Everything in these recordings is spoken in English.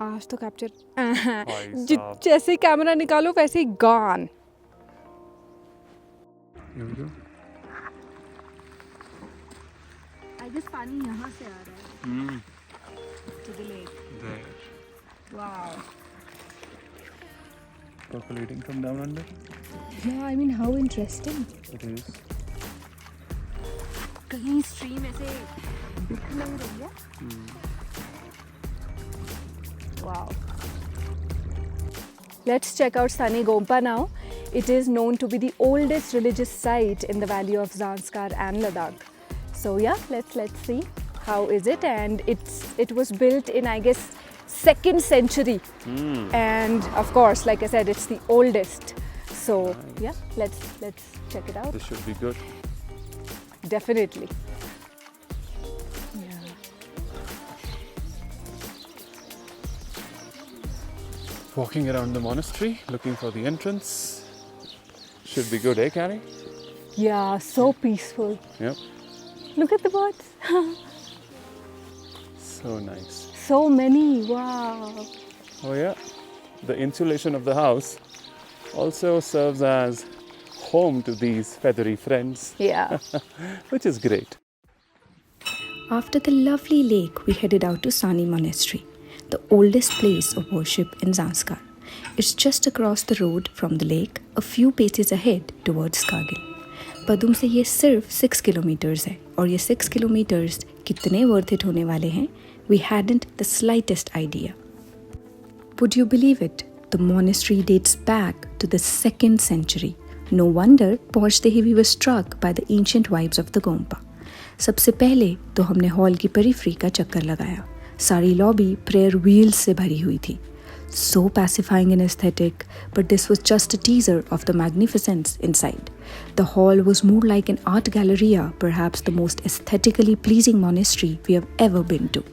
आज तो कैप्चर भाई साहब। जैसे कैमरा निकालो वैसे ही gone. Here we go. I guess पानी यहाँ से आ रहा है to the lake. There. Wow. Percolating from down under. Yeah, I mean how interesting. It is. कहीं स्ट्रीम ऐसे दिख नहीं रही है. Wow. Let's check out Sani Gompa now. It is known to be the oldest religious site in the valley of Zanskar and Ladakh. So yeah, let's see how is it. And it was built in, I guess, 2nd century. And of course, like I said, it's the oldest. So Nice. yeah, let's check it out. This should be good. Definitely. Yeah. Walking around the monastery, looking for the entrance. Should be good, eh, Carrie? Yeah, so peaceful. Yep. Look at the birds. So nice. So many. Wow. Oh yeah. The insulation of the house also serves as home to these feathery friends, Yeah. which is great. After the lovely lake, we headed out to Sani Monastery, the oldest place of worship in Zanskar. It's just across the road from the lake, a few paces ahead towards Kargil. पदुम से ये सिर्फ 6 kilometres है और ये 6 kilometres कितने worth it होने वाले हैं, we hadn't the slightest idea. Would you believe it? The monastery dates back to the 2nd century. No wonder पहुंचते ही we were struck by the ancient vibes of the Gompa. सबसे पहले तो हमने hall की periphery का चक्कर लगाया. सारी लॉबी प्रेयर व्हील्स से भरी हुई थी. So pacifying and aesthetic, but this was just a teaser of the magnificence inside. The hall was more like an art galleria, perhaps the most aesthetically pleasing monastery we have ever been to.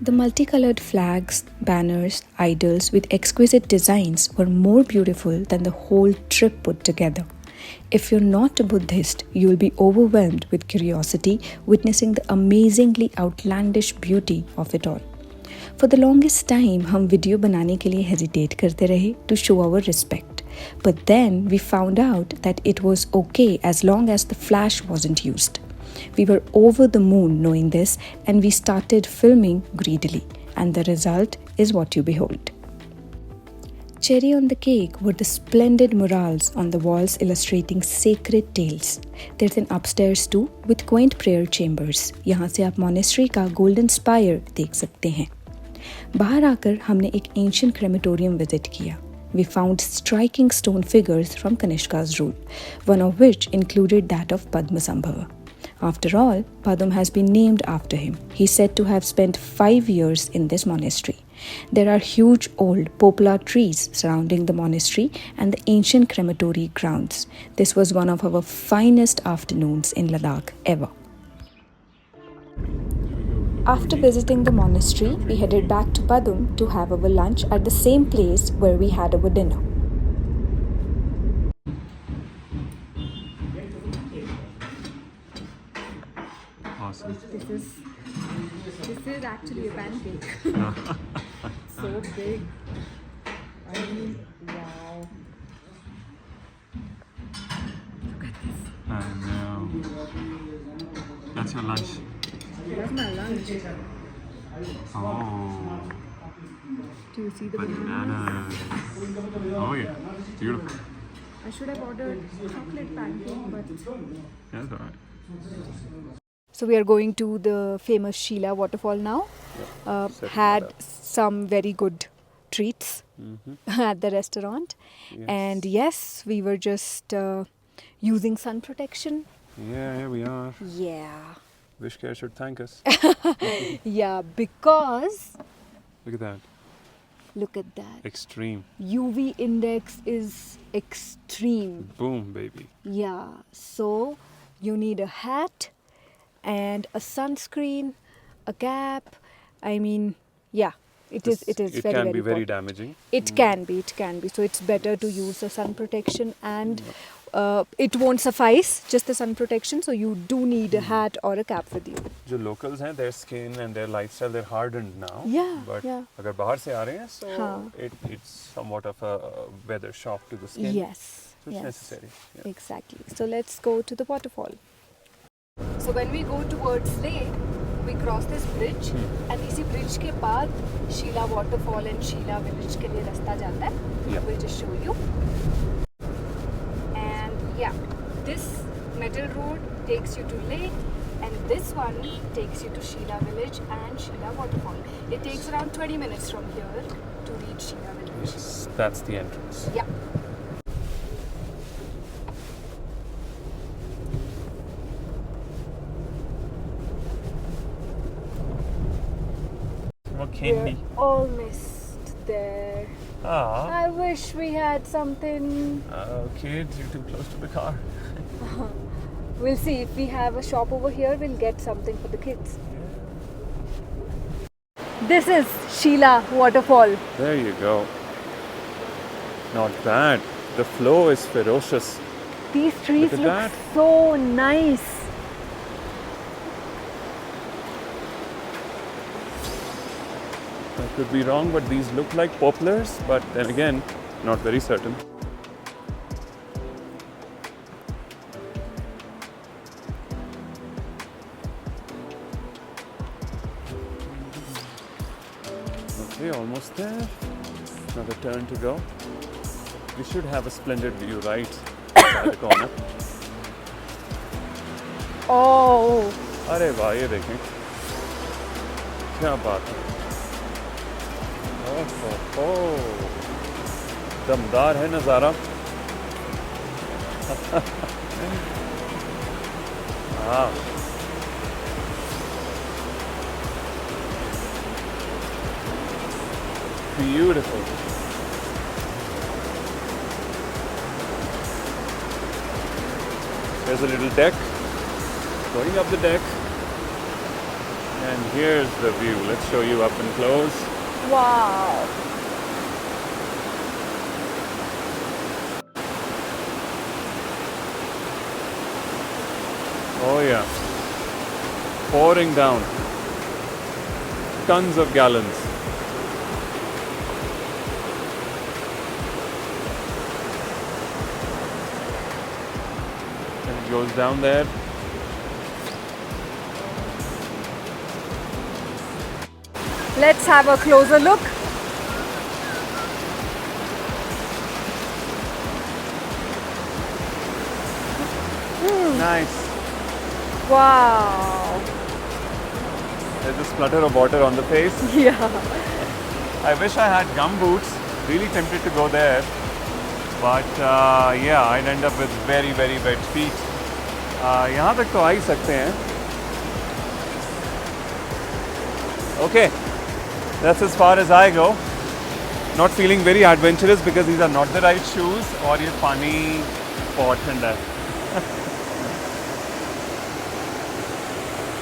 The multicolored flags, banners, idols with exquisite designs were more beautiful than the whole trip put together. If you're not a Buddhist, you will be overwhelmed with curiosity witnessing the amazingly outlandish beauty of it all. For the longest time, हम video बनाने के लिए hesitate करते रहे to show our respect. But then we found out that it was okay as long as the flash wasn't used. We were over the moon knowing this, and we started filming greedily. And the result is what you behold. Cherry on the cake were the splendid murals on the walls illustrating sacred tales. There's an upstairs too with quaint prayer chambers. यहाँ से आप monastery का golden spire देख सकते हैं. बाहर आकर हमने एक ancient crematorium visit किया. We found striking stone figures from Kanishka's rule, one of which included that of Padmasambhava. After all, Padum has been named after him. He's said to have spent 5 years in this monastery. There are huge old poplar trees surrounding the monastery and the ancient crematory grounds. This was one of our finest afternoons in Ladakh ever. After visiting the monastery, we headed back to Padum to have our lunch at the same place where we had our dinner. Awesome. This is actually a pancake. So big. I mean, wow. Look at this. I know. That's your lunch. That's my lunch. Oh, Do you see the bananas. Oh yeah, beautiful. I should have ordered chocolate pancake, but... That's all right. So we are going to the famous Sheela waterfall now. Setting Had that up. some very good treats at the restaurant. Yes. And yes, we were just using sun protection. Yeah, here we are. Yeah. Wishcare should thank us. Yeah, because Look at that. look at that. Extreme. UV index is extreme. Boom, baby. Yeah, so you need a hat and a sunscreen, a cap. I mean, yeah, it is It very, can very be very important. damaging. It can be. So it's better to use a sun protection and it won't suffice just the sun protection, so you do need a hat or a cap with you. जो locals हैं, their skin and their lifestyle, they're hardened now. Yeah, But yeah. अगर बाहर से आ रहे हैं, so हाँ. it's somewhat of a weather shock to the skin. Yes, So it's yes. necessary. Yeah. Exactly. So let's go to the waterfall. So when we go towards lake, we cross this bridge, and इसी bridge के बाद Sheila waterfall and Sheila village के लिए रास्ता जाता है. Yeah. We'll just show you. And yeah, this metal road takes you to lake, and this one takes you to Sheela village and Sheela waterfall. It takes around 20 minutes from here to reach Sheela village. Yes, that's the entrance. Yeah. We're almost there. Ah. I wish we had something. Kids, you're too close to the car. We'll see if we have a shop over here. We'll get something for the kids. This is Sheela waterfall. There you go. Not bad. The flow is ferocious. These trees Look at look that. so nice. I could be wrong, but these look like poplars, but then again, not very certain. Okay, almost there. Another turn to go. We should have a splendid view right by the corner. Oh, अरे वाह, ये देखें क्या बात है. ओहो, दमदार है नज़ारा. हाँ. Beautiful. There's a little deck. Going up the deck. And here's the view. Let's show you up and close. wow. Oh yeah. Pouring down. Tons of gallons. And it goes down there. Let's have a closer look. Nice. Wow. There's a splutter of water on the face. Yeah. I wish I had gum boots. Really tempted to go there. But yeah, I'd end up with very, very wet feet. यहाँ तक तो आ ही सकते हैं. Okay, that's as far as I go. Not feeling very adventurous because these are not the right shoes. और ये पानी बहुत ठंडा है.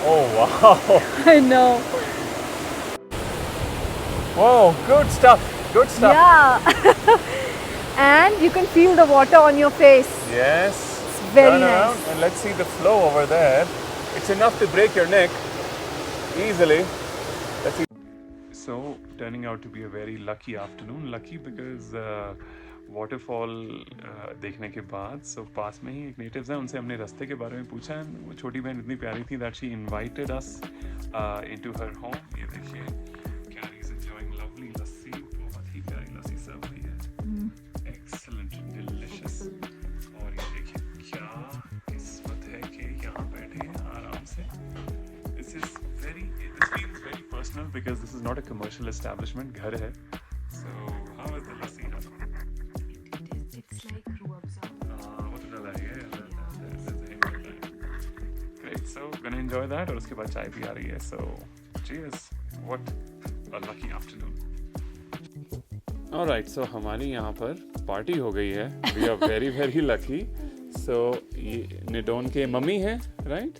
Oh wow! I know. Whoa, good stuff. Good stuff. Yeah. And you can feel the water on your face. Yes. It's very Turn nice. around and let's see the flow over there. It's enough to break your neck easily. Let's see. So, turning out to be a very lucky afternoon. Lucky because waterfall देखने के बाद, so पास में ही एक natives हैं, उनसे हमने रास्ते के बारे में पूछा. वो छोटी बहन इतनी प्यारी थी that she invited us into her home. ये देखिए, Carrie is enjoying lovely lassi. बहुत ही प्यारी lassi सर्व हुई है. Excellent, delicious. और ये देखिए क्या किस्मत है कि यहाँ बैठे हैं आराम से. This feels very personal because this is not a commercial establishment. घर है. So how is the lassi? It's like ruabza. What is that? Yeah, great. So gonna enjoy that. और उसके बाद चाय भी आ रही है. So cheers. What a lucky afternoon. Alright, so हमारी यहाँ पर पार्टी हो गई है. We are very very lucky. So ये निडोन के मम्मी हैं, right?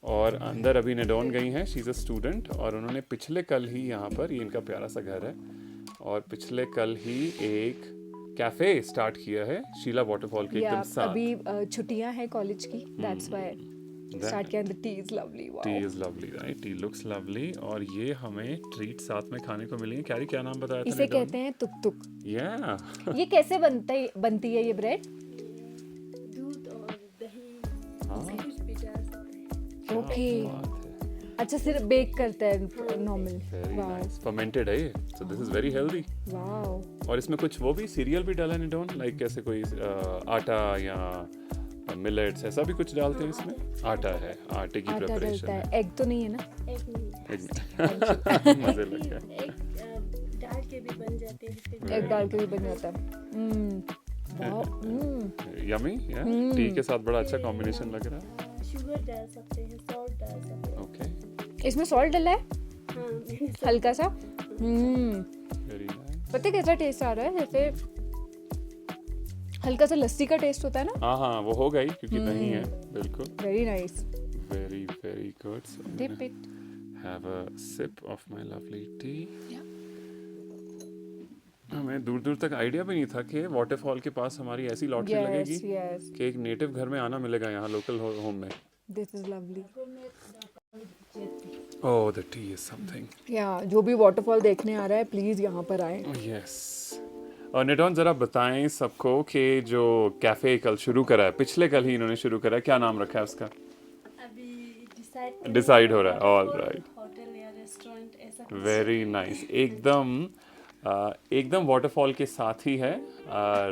और अंदर अभी निडोन गई हैं. She's a student और उन्होंने पिछले कल ही यहाँ पर, ये इनका प्यारा सा घर है, और पिछले कल ही एक कैफे स्टार्ट किया है शीला वाटरफॉल के या एकदम साथ। अभी छुट्टियां हैं कॉलेज की, दैट्स व्हाई स्टार्ट किया। The T is lovely, T is lovely, right? T looks lovely. और ये हमें ट्रीट साथ में खाने को मिलेंगे। कैरी, क्या नाम बताया था? इसे कहते हैं तुक तुक। या ये कैसे बनती है ये ब्रेड? दूध और दही कुछ भी डाल सकते हैं। ओके, अच्छा सिर्फ बेक करता है नॉर्मल। Very nice. फर्मेंटेड है ये, so this is very healthy. Wow. और इसमें कुछ वो भी सीरियल भी डाला है निडॉन, लाइक कैसे कोई आटा या मिलेट्स ऐसा भी कुछ डालते हैं इसमें? आटा है, आटे की आटा प्रिपरेशन डलता है। है, एग तो नहीं है ना? एक मजे नहीं, लग गया। एक डाल के भी बन जाते हैं। एग डाल के भी बन जाता है। वाओ। यमी, या टी के साथ बड़ा अच्छा कॉम्बिनेशन लग रहा है। शुगर डाल सकते हैं, सॉल्ट डाल सकते हैं। ओके, इसमें सॉल्ट डला है हाँ, हल्का सा। Very nice. पता है कैसा टेस्ट आ रहा है? जैसे हल्का सा लस्सी का टेस्ट होता है ना। हाँ हाँ, वो होगा ही क्योंकि दही है। बिल्कुल, very nice. Very very good. Dip it. Have a sip of my lovely tea. हमें दूर दूर तक आइडिया भी नहीं था कि वाटरफॉल के पास हमारी ऐसी लॉटरी यस लगेगी यस, कि एक नेटिव घर में आना मिलेगा यहाँ लोकल होम में। This is lovely. Oh, the T is something. या जो भी वाटरफॉल देखने आ रहा है प्लीज यहाँ पर आए। यस। और निडॉन जरा बताएं सबको कि जो कैफे कल शुरू करा है, पिछले कल ही इन्होंने शुरू करा है, क्या नाम रखा है उसका? अभी डिसाइड हो रहा है। ऑल राइट, होटल या रेस्टोरेंट ऐसा कुछ। Very nice. एकदम वाटरफॉल के साथ ही है।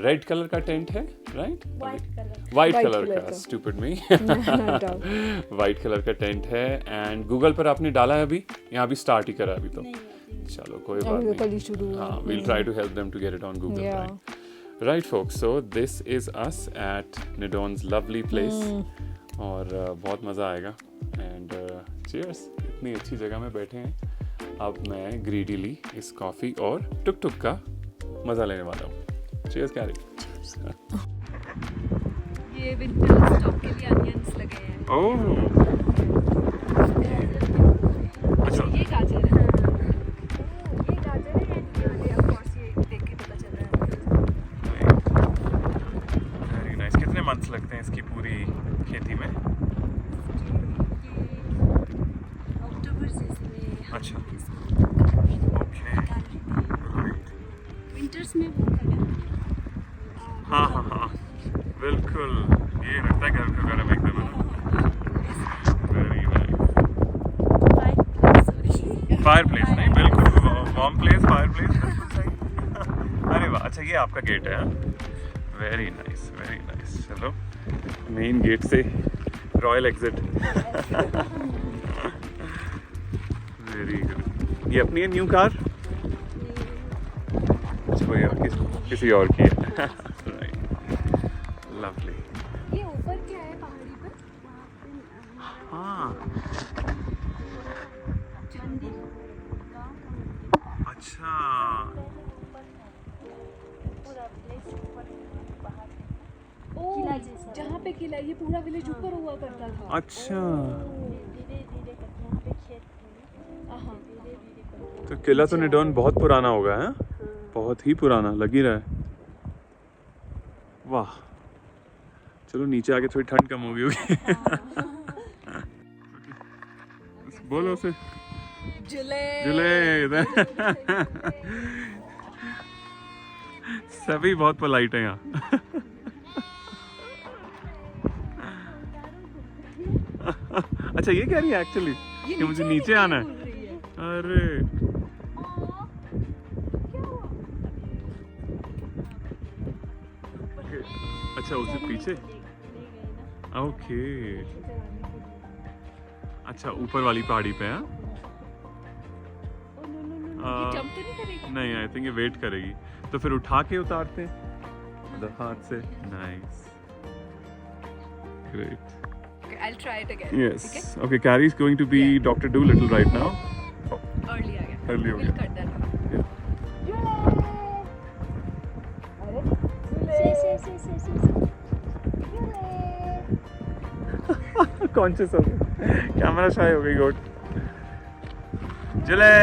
रेड कलर का टेंट है, right? White colour. White White colour color का, का। स्टूपिड मी। No doubt. वाइट कलर का टेंट है। एंड गूगल पर आपने डाला है अभी? यहाँ भी स्टार्ट ही करा है अभी तो। नहीं अभी चलो कोई अभी बात तो कल ही नहीं। शुरू हुआ। हाँ, we'll try to help them to get it on Google, Yeah. right folks, so this is us at Nidon's lovely place और बहुत मज़ा आएगा। एंड cheers, इतनी अच्छी जगह में बैठे हैं। अब मैं ग्रीडीली इस कॉफ़ी और टुक टुक का मज़ा लेने वाला हूँ। cheers carry. ये विंटर स्टॉक के लिए अनियंस लगे हैं। ओह, अच्छा, ये गाजर है। ये गाजर है एंड ये ऑफ कोर्स ये देख के पता चल रहा है। Very nice. कितने मंथ्स लगते हैं इसकी पूरी खेती में? अक्टूबर से इसमें अच्छा, विंटर्स में वो करना। हाँ हाँ हाँ, बिल्कुल। ये लगता है घर का गरम एकदम, है ना? Very nice. फायर प्लेस नहीं, बिल्कुल वार्म प्लेस, फायर प्लेस, बिल्कुल सही। अरे वाह, अच्छा ये आपका गेट है? Very nice, very nice. चलो मेन गेट से रॉयल एग्जिट। Very good. ये अपनी है न्यू कार? अच्छा, कोई और किसी और की है। लवली। ये ऊपर क्या है पहाड़ी पर? हाँ, मंदिर अच्छा, पूरा प्लेस ऊपर बाहर ओह, किला जैसा। जहाँ पे किला, ये पूरा विलेज ऊपर हुआ करता था। अच्छा। धीरे धीरे करके यहाँ पे खेत है। हाँ। धीरे धीरे करके। तो किला तो निडॉन बहुत पुराना होगा, है? बहुत ही पुराना लग ही रहा है। वाह, चलो नीचे आके थोड़ी ठंड कम होगी होगी। बोलो उसे। जुले। सभी बहुत पोलाइट है यहाँ। अच्छा, ये कह रही है एक्चुअली कि मुझे नीचे आना है। अरे अच्छा, उससे पीछे। ओके, अच्छा, ऊपर वाली पहाड़ी पे है। जंप तो नहीं करेगी? नहीं, आई थिंक ये वेट करेगी। तो फिर उठा के उतारते हैं मतलब हाथ से। Nice, great. Okay, I'll try it again. Yes. Okay, Carrie is going to be Dr. Dolittle right now. Early आ गया। Early हो We'll गया। cut that out. Yeah. Conscious हो गई, कैमरा शाय हो गई गोट। जुले।